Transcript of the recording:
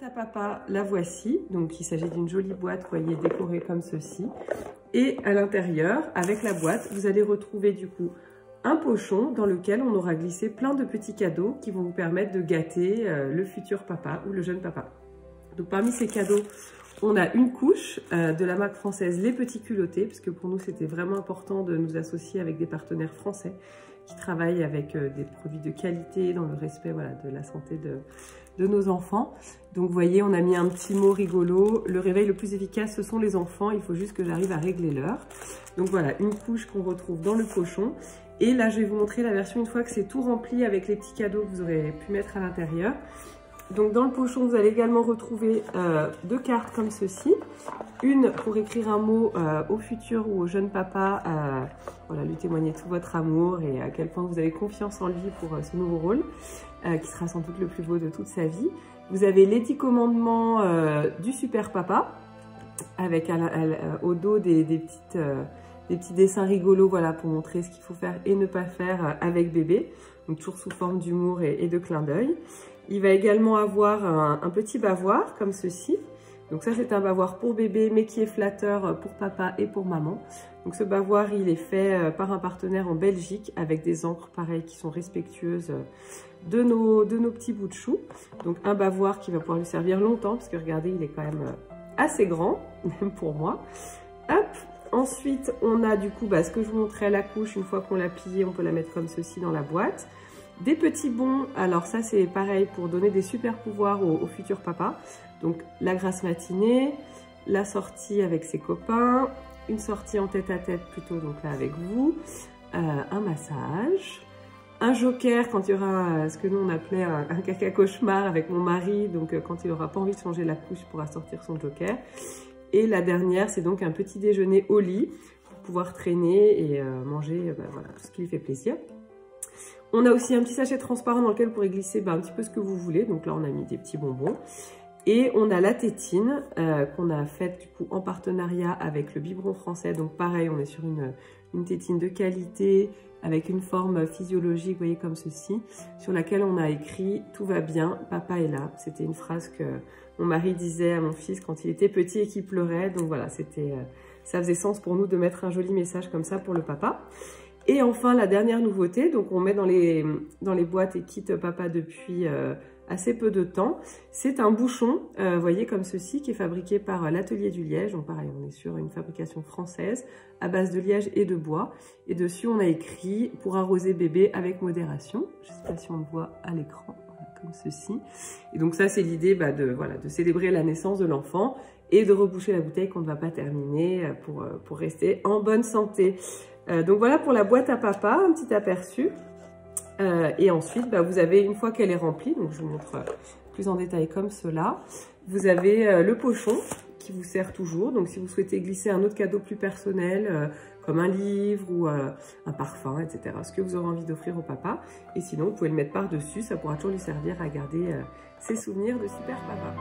à papa, la voici. Donc il s'agit d'une jolie boîte, vous voyez, décorée comme ceci. Et à l'intérieur, avec la boîte, vous allez retrouver du coup un pochon dans lequel on aura glissé plein de petits cadeaux qui vont vous permettre de gâter le futur papa ou le jeune papa. Donc parmi ces cadeaux, on a une couche de la marque française Les Petits Culottés, puisque pour nous c'était vraiment important de nous associer avec des partenaires français qui travaillent avec des produits de qualité dans le respect voilà, de la santé de nos enfants. Donc vous voyez, on a mis un petit mot rigolo. Le réveil le plus efficace, ce sont les enfants. Il faut juste que j'arrive à régler l'heure. Donc voilà, une couche qu'on retrouve dans le pochon. Et là, je vais vous montrer la version une fois que c'est tout rempli avec les petits cadeaux que vous aurez pu mettre à l'intérieur. Donc dans le pochon, vous allez également retrouver deux cartes comme ceci. Une pour écrire un mot au futur ou au jeune papa, voilà, lui témoigner tout votre amour et à quel point vous avez confiance en lui pour ce nouveau rôle, qui sera sans doute le plus beau de toute sa vie. Vous avez les 10 commandements du super papa, avec au dos des petits dessins rigolos, voilà, pour montrer ce qu'il faut faire et ne pas faire avec bébé. Donc toujours sous forme d'humour et de clin d'œil. Il va également avoir un petit bavoir comme ceci. Donc ça, c'est un bavoir pour bébé, mais qui est flatteur pour papa et pour maman. Donc ce bavoir, il est fait par un partenaire en Belgique avec des encres pareilles qui sont respectueuses de nos petits bouts de chou. Donc un bavoir qui va pouvoir lui servir longtemps, parce que regardez, il est quand même assez grand, même pour moi. Hop. Ensuite, on a du coup ce que je vous montrais à la couche. Une fois qu'on l'a pliée, on peut la mettre comme ceci dans la boîte. Des petits bons, alors ça c'est pareil pour donner des super pouvoirs au futur papa. Donc la grasse matinée, la sortie avec ses copains, une sortie en tête-à-tête plutôt, donc là avec vous, un massage, un joker quand il y aura ce que nous on appelait un caca cauchemar avec mon mari, donc quand il n'aura pas envie de changer la couche, il pourra sortir son joker. Et la dernière, c'est donc un petit déjeuner au lit pour pouvoir traîner et manger voilà, tout ce qui lui fait plaisir. On a aussi un petit sachet transparent dans lequel vous pourrez glisser un petit peu ce que vous voulez. Donc là, on a mis des petits bonbons. Et on a la tétine qu'on a faite du coup en partenariat avec le biberon français. Donc pareil, on est sur une tétine de qualité avec une forme physiologique, vous voyez, comme ceci, sur laquelle on a écrit « Tout va bien, papa est là ». C'était une phrase que mon mari disait à mon fils quand il était petit et qu'il pleurait. Donc voilà, ça faisait sens pour nous de mettre un joli message comme ça pour le papa. Et enfin, la dernière nouveauté, donc on met dans les boîtes et kits papa depuis assez peu de temps, c'est un bouchon, vous voyez, comme ceci, qui est fabriqué par l'Atelier du Liège. Donc pareil, on est sur une fabrication française à base de liège et de bois. Et dessus, on a écrit « Pour arroser bébé avec modération ». Je ne sais pas si on le voit à l'écran, voilà, comme ceci. Et donc ça, c'est l'idée de célébrer la naissance de l'enfant et de reboucher la bouteille qu'on ne va pas terminer pour rester en bonne santé. Donc voilà pour la boîte à papa, un petit aperçu. Et ensuite, vous avez, une fois qu'elle est remplie, donc je vous montre plus en détail comme cela, vous avez le pochon qui vous sert toujours. Donc si vous souhaitez glisser un autre cadeau plus personnel, comme un livre ou un parfum, etc., ce que vous aurez envie d'offrir au papa. Et sinon, vous pouvez le mettre par-dessus, ça pourra toujours lui servir à garder ses souvenirs de super papa.